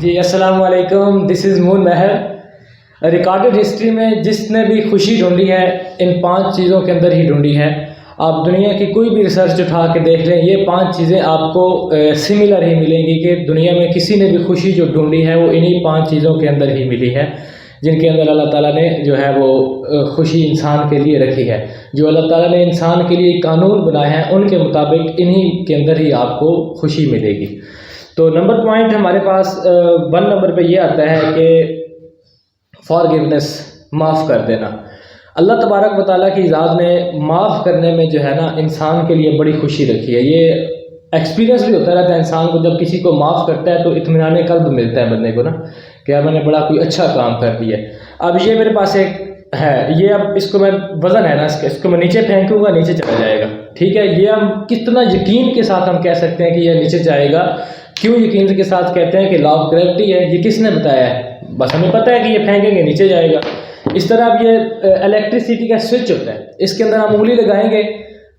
جی السلام علیکم، دس از مون مہر۔ ریکارڈڈ ہسٹری میں جس نے بھی خوشی ڈھونڈی ہے ان 5 چیزوں کے اندر ہی ڈھونڈی ہے۔ آپ دنیا کی کوئی بھی ریسرچ اٹھا کے دیکھ لیں، یہ 5 چیزیں آپ کو سملر ہی ملیں گی کہ دنیا میں کسی نے بھی خوشی جو ڈھونڈی ہے وہ انہی 5 چیزوں کے اندر ہی ملی ہے، جن کے اندر اللہ تعالیٰ نے جو ہے وہ خوشی انسان کے لیے رکھی ہے۔ جو اللہ تعالیٰ نے انسان کے لیے قانون بنائے ہیں ان کے مطابق انہی کے اندر ہی آپ کو خوشی ملے گی۔ تو نمبر پوائنٹ ہمارے پاس 1 نمبر پہ یہ آتا ہے کہ فارگیونیس، معاف کر دینا۔ اللہ تبارک و تعالیٰ کی ذات نے معاف کرنے میں جو ہے نا انسان کے لیے بڑی خوشی رکھی ہے۔ یہ ایکسپیرینس بھی ہوتا رہتا ہے انسان کو، جب کسی کو معاف کرتا ہے تو اطمینان قلب ملتا ہے بندے کو نا، کہ میں نے بڑا کوئی اچھا کام کر دیا۔ اب یہ میرے پاس ایک ہے، یہ اب اس کو میں وزن ہے نا اس کو میں نیچے پھینکوں گا، نیچے چلا جائے گا، ٹھیک ہے۔ یہ ہم کتنا یقین کے ساتھ ہم کہہ سکتے ہیں کہ یہ نیچے جائے گا؟ کیوں یقین کے ساتھ کہتے ہیں کہ لا آف گریوٹی ہے؟ یہ کس نے بتایا ہے؟ بس ہمیں پتہ ہے کہ یہ پھینکیں گے نیچے جائے گا۔ اس طرح اب یہ الیکٹریسٹی کا سوئچ ہوتا ہے، اس کے اندر ہم انگلی لگائیں گے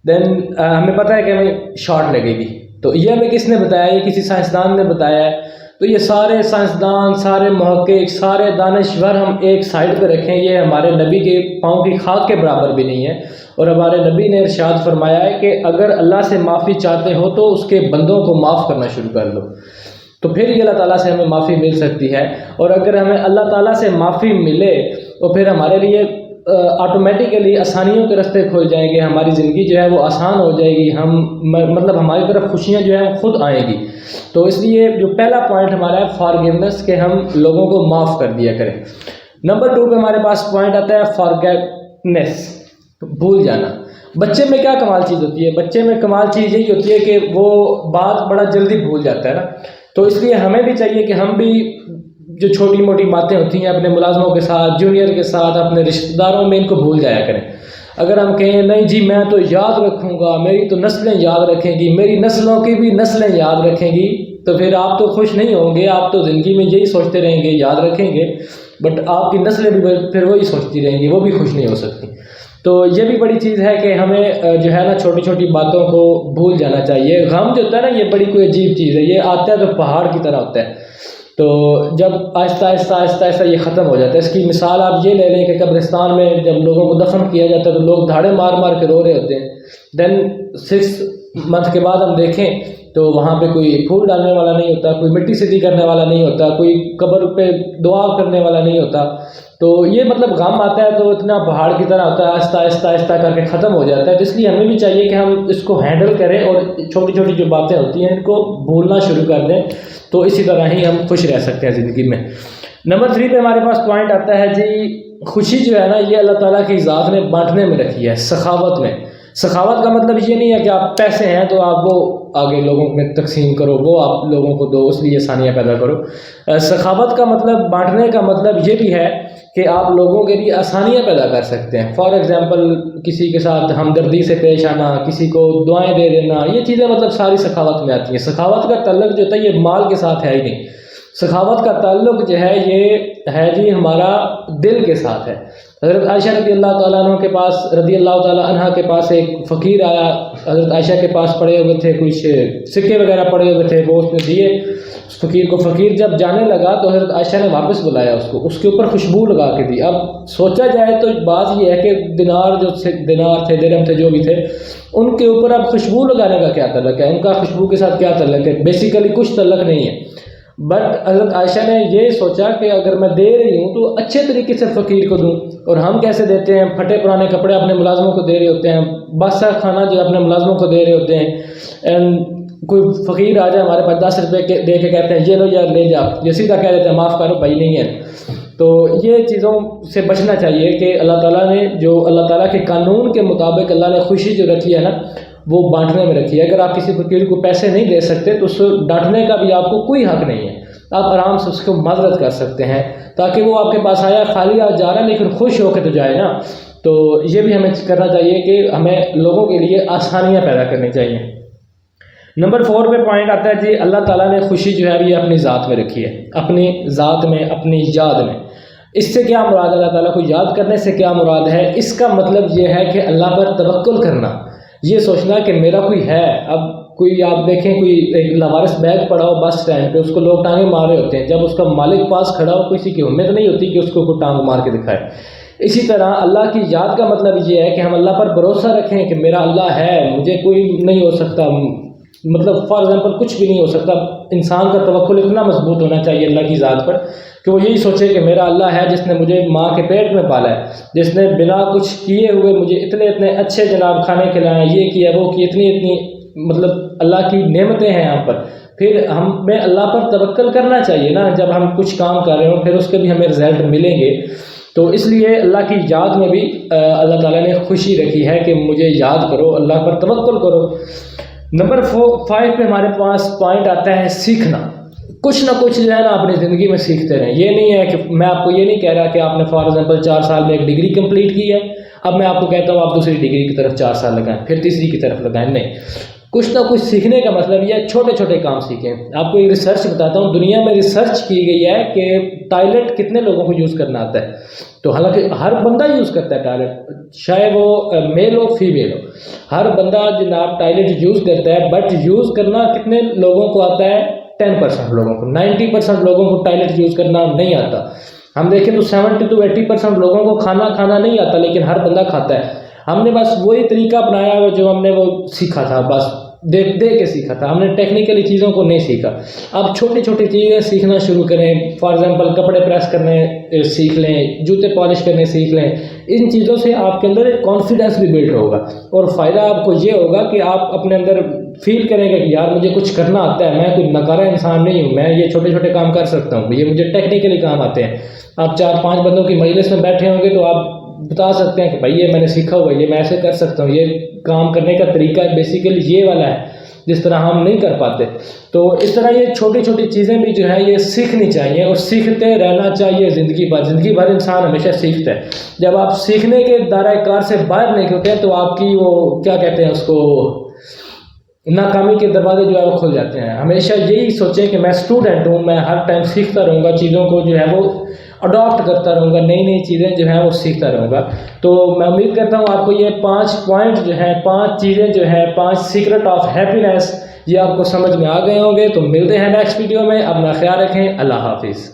دین ہمیں پتہ ہے کہ ہمیں شارٹ لگے گی۔ تو یہ ہمیں کس نے بتایا؟ یہ کسی سائنسدان نے بتایا ہے۔ تو یہ سارے سائنسدان، سارے محقق، سارے دانشور ہم ایک سائڈ پہ رکھیں، یہ ہمارے نبی کے پاؤں کی خاک کے برابر بھی نہیں ہے۔ اور ہمارے نبی نے ارشاد فرمایا ہے کہ اگر اللہ سے معافی چاہتے ہو تو اس کے بندوں کو معاف کرنا شروع کر دو، تو پھر یہ اللہ تعالیٰ سے ہمیں معافی مل سکتی ہے۔ اور اگر ہمیں اللہ تعالیٰ سے معافی ملے تو پھر ہمارے لیے آٹومیٹیکلی آسانیوں کے راستے کھل جائیں گے، ہماری زندگی جو ہے وہ آسان ہو جائے گی، مطلب ہماری طرف خوشیاں جو ہیں وہ خود آئیں گی۔ تو اس لیے جو پہلا پوائنٹ ہمارا ہے فارگیونیس، کہ ہم لوگوں کو معاف کر دیا کریں۔ نمبر 2 پہ ہمارے پاس پوائنٹ آتا ہے فارگیٹنیس، بھول جانا۔ بچے میں کیا کمال چیز ہوتی ہے؟ بچے میں کمال چیز یہی ہوتی ہے کہ وہ بات بڑا جلدی بھول جاتا ہے نا۔ تو اس لیے ہمیں بھی چاہیے کہ ہم بھی جو چھوٹی موٹی باتیں ہوتی ہیں اپنے ملازموں کے ساتھ، جونیئر کے ساتھ، اپنے رشتہ داروں میں، ان کو بھول جایا کریں۔ اگر ہم کہیں نہیں جی میں تو یاد رکھوں گا، میری تو نسلیں یاد رکھیں گی، میری نسلوں کی بھی نسلیں یاد رکھیں گی، تو پھر آپ تو خوش نہیں ہوں گے۔ آپ تو زندگی میں یہی سوچتے رہیں گے، یاد رکھیں گے، بٹ آپ کی نسلیں بھی پھر وہی سوچتی رہیں گی، وہ بھی خوش نہیں ہو سکتی۔ تو یہ بھی بڑی چیز ہے کہ ہمیں جو ہے نا چھوٹی چھوٹی باتوں کو بھول جانا چاہیے۔ غم جو ہوتا ہے نا، یہ بڑی کوئی عجیب چیز ہے، یہ آتا ہے تو پہاڑ کی طرح ہوتا ہے، تو جب آہستہ آہستہ آہستہ آہستہ یہ ختم ہو جاتا ہے۔ اس کی مثال آپ یہ لے لیں کہ قبرستان میں جب لوگوں کو دفن کیا جاتا ہے تو لوگ دھاڑے مار مار کے رو رہے ہوتے ہیں، دین 6 منتھ کے بعد ہم دیکھیں تو وہاں پہ کوئی پھول ڈالنے والا نہیں ہوتا، کوئی مٹی سیدھی کرنے والا نہیں ہوتا، کوئی قبر پہ دعا کرنے والا نہیں ہوتا۔ تو یہ مطلب غم آتا ہے تو اتنا پہاڑ کی طرح ہوتا ہے، آہستہ آہستہ آہستہ کر کے ختم ہو جاتا ہے۔ تو اس لیے ہمیں بھی چاہیے کہ ہم اس کو ہینڈل کریں اور چھوٹی چھوٹی جو باتیں ہوتی ہیں ان کو بھولنا شروع کر دیں، تو اسی طرح ہی ہم خوش رہ سکتے ہیں زندگی میں۔ نمبر 3 پہ ہمارے پاس پوائنٹ آتا ہے جی خوشی جو ہے نا یہ اللہ تعالیٰ کی ذات نے بانٹنے میں رکھی ہے، سخاوت میں۔ سخاوت کا مطلب یہ نہیں ہے کہ آپ پیسے ہیں تو آپ وہ آگے لوگوں میں تقسیم کرو، وہ آپ لوگوں کو دو، اس لیے آسانیاں پیدا کرو۔ سخاوت کا مطلب، بانٹنے کا مطلب یہ بھی ہے کہ آپ لوگوں کے لیے آسانیاں پیدا کر سکتے ہیں۔ فار ایگزامپل کسی کے ساتھ ہمدردی سے پیش آنا، کسی کو دعائیں دے دینا، یہ چیزیں مطلب ساری سخاوت میں آتی ہیں۔ سخاوت کا تعلق جو ہوتا ہے یہ مال کے ساتھ ہے ہی نہیں، سخاوت کا تعلق جو ہے یہ ہے جی ہمارا دل کے ساتھ ہے۔ حضرت عائشہ رضی اللہ تعالیٰ عنہ کے پاس ایک فقیر آیا، حضرت عائشہ کے پاس پڑے ہوئے تھے کچھ سکے وغیرہ پڑے ہوئے تھے، وہ اس نے دیے اس فقیر کو۔ فقیر جب جانے لگا تو حضرت عائشہ نے واپس بلایا اس کو، اس کے اوپر خوشبو لگا کے دی۔ اب سوچا جائے تو بات یہ ہے کہ دینار تھے، درہم تھے، جو بھی تھے، ان کے اوپر اب خوشبو لگانے کا کیا تعلق ہے؟ ان کا خوشبو کے ساتھ کیا تعلق ہے؟ بیسیکلی کچھ تعلق نہیں ہے، بٹ حضرت عائشہ نے یہ سوچا کہ اگر میں دے رہی ہوں تو اچھے طریقے سے فقیر کو دوں۔ اور ہم کیسے دیتے ہیں؟ پھٹے پرانے کپڑے اپنے ملازموں کو دے رہے ہوتے ہیں، باسا کھانا جو اپنے ملازموں کو دے رہے ہوتے ہیں، اینڈ کوئی فقیر آ جائے ہمارے پاس 10 روپے دے کے کہتے ہیں یہ لو یار لے جا، یہ سیدھا کہہ دیتے ہیں معاف کرو بھائی نہیں ہے۔ تو یہ چیزوں سے بچنا چاہیے کہ اللہ تعالیٰ نے جو اللہ تعالیٰ کے قانون کے مطابق اللہ نے خوشی جو رکھی ہے نا وہ بانٹنے میں رکھی ہے۔ اگر آپ کسی فقیر کو پیسے نہیں دے سکتے تو اس کو ڈانٹنے کا بھی آپ کو کوئی حق نہیں ہے، آپ آرام سے اس کو معذرت کر سکتے ہیں تاکہ وہ آپ کے پاس آیا خالی جا رہا ہے لیکن خوش ہو کے تو جائے نا۔ تو یہ بھی ہمیں کرنا چاہیے کہ ہمیں لوگوں کے لیے آسانیاں پیدا کرنی چاہیے۔ نمبر 4 پہ پوائنٹ آتا ہے جی اللہ تعالیٰ نے خوشی جو ہے یہ اپنی ذات میں رکھی ہے، اپنی ذات میں، اپنی یاد میں۔ اس سے کیا مراد ہے؟ اللہ تعالیٰ کو یاد کرنے سے کیا مراد ہے؟ اس کا مطلب یہ ہے کہ اللہ پر توکل کرنا، یہ سوچنا کہ میرا کوئی ہے۔ اب کوئی آپ دیکھیں کوئی ایک لاوارث بیگ پڑا ہو بس اسٹینڈ پہ، اس کو لوگ ٹانگیں مار رہے ہوتے ہیں، جب اس کا مالک پاس کھڑا ہو کسی کی ہمت نہیں ہوتی کہ اس کو کوئی ٹانگ مار کے دکھائے۔ اسی طرح اللہ کی یاد کا مطلب یہ ہے کہ ہم اللہ پر بھروسہ رکھیں کہ میرا اللہ ہے، مجھے کوئی نہیں ہو سکتا، مطلب فار ایگزامپل کچھ بھی نہیں ہو سکتا۔ انسان کا توکل اتنا مضبوط ہونا چاہیے اللہ کی ذات پر کہ وہ یہی سوچے کہ میرا اللہ ہے جس نے مجھے ماں کے پیٹ میں پالا ہے، جس نے بنا کچھ کیے ہوئے مجھے اتنے اتنے اچھے جناب کھانے کھلائے، یہ کیا وہ کی، اتنی مطلب اللہ کی نعمتیں ہیں یہاں پر۔ پھر ہمیں اللہ پر توکل کرنا چاہیے نا، جب ہم کچھ کام کر رہے ہوں پھر اس کے بھی ہمیں رزلٹ ملیں گے۔ تو اس لیے اللہ کی یاد میں بھی اللہ تعالیٰ نے خوشی رکھی ہے کہ مجھے یاد کرو، اللہ پر توکل کرو۔ نمبر 5 پہ ہمارے پاس پوائنٹ آتا ہے سیکھنا۔ کچھ نہ کچھ جو ہے نا اپنی زندگی میں سیکھتے رہیں۔ یہ نہیں ہے کہ میں آپ کو یہ نہیں کہہ رہا کہ آپ نے فار ایگزامپل 4 سال میں ایک ڈگری کمپلیٹ کی ہے، اب میں آپ کو کہتا ہوں آپ دوسری ڈگری کی طرف 4 سال لگائیں پھر تیسری کی طرف لگائیں، نہیں۔ کچھ نہ کچھ سیکھنے کا مطلب یہ ہے چھوٹے چھوٹے کام سیکھیں۔ آپ کو ایک ریسرچ بتاتا ہوں، دنیا میں ریسرچ کی گئی ہے کہ ٹوائلٹ کتنے لوگوں کو یوز کرنا آتا ہے، تو حالانکہ ہر بندہ یوز کرتا ہے ٹوائلٹ، چاہے وہ میل ہو فیمیل ہو، ہر بندہ جناب ٹوائلٹ یوز کرتا ہے، بٹ یوز کرنا کتنے لوگوں کو آتا ہے؟ 10% لوگوں کو۔ 90% لوگوں کو ٹوائلٹ یوز کرنا نہیں آتا۔ ہم دیکھیں تو 70 to 80% لوگوں کو کھانا نہیں آتا، لیکن ہر بندہ کھاتا ہے۔ ہم نے بس وہی طریقہ اپنایا ہوا جو ہم نے وہ سیکھا تھا، بس دیکھ کے سیکھا تھا، ہم نے ٹیکنیکلی چیزوں کو نہیں سیکھا۔ اب چھوٹی چھوٹی چیزیں سیکھنا شروع کریں، فار ایگزامپل کپڑے پریس کرنے سیکھ لیں، جوتے پالش کرنے سیکھ لیں۔ ان چیزوں سے آپ کے اندر ایک کانفیڈنس بھی بلڈ ہوگا، اور فائدہ آپ کو یہ ہوگا کہ آپ اپنے اندر فیل کریں گے کہ یار مجھے کچھ کرنا آتا ہے، میں کوئی ناکارہ انسان نہیں ہوں، میں یہ چھوٹے چھوٹے کام کر سکتا ہوں، یہ مجھے ٹیکنیکلی کام آتے ہیں۔ آپ 4-5 بندوں کی مجلس میں بیٹھے ہوں گے تو آپ بتا سکتے ہیں کہ بھائی یہ میں نے سیکھا ہوا ہے، یہ میں ایسے کر سکتا ہوں، یہ کام کرنے کا طریقہ بیسیکلی یہ والا ہے جس طرح ہم نہیں کر پاتے۔ تو اس طرح یہ چھوٹی چھوٹی چیزیں بھی جو ہے یہ سیکھنی چاہیے اور سیکھتے رہنا چاہیے زندگی بھر انسان ہمیشہ سیکھتا ہے۔ جب آپ سیکھنے کے دائرہ کار سے باہر نہیں ہوتے ہیں تو آپ کی وہ کیا کہتے ہیں اس کو، ناکامی کے دروازے جو ہے وہ کھل جاتے ہیں۔ ہمیشہ یہی سوچیں کہ میں اسٹوڈنٹ ہوں، میں ہر ٹائم سیکھتا رہوں گا، چیزوں کو جو ہے وہ اڈاپٹ کرتا رہوں گا، نئی چیزیں جو ہیں وہ سیکھتا رہوں گا۔ تو میں امید کرتا ہوں آپ کو یہ 5 پوائنٹ جو ہیں، 5 چیزیں جو ہیں، 5 سیکرٹ آف ہیپینس، یہ آپ کو سمجھ میں آ گئے ہوں گے۔ تو ملتے ہیں نیکسٹ ویڈیو میں، اپنا خیال رکھیں، اللہ حافظ۔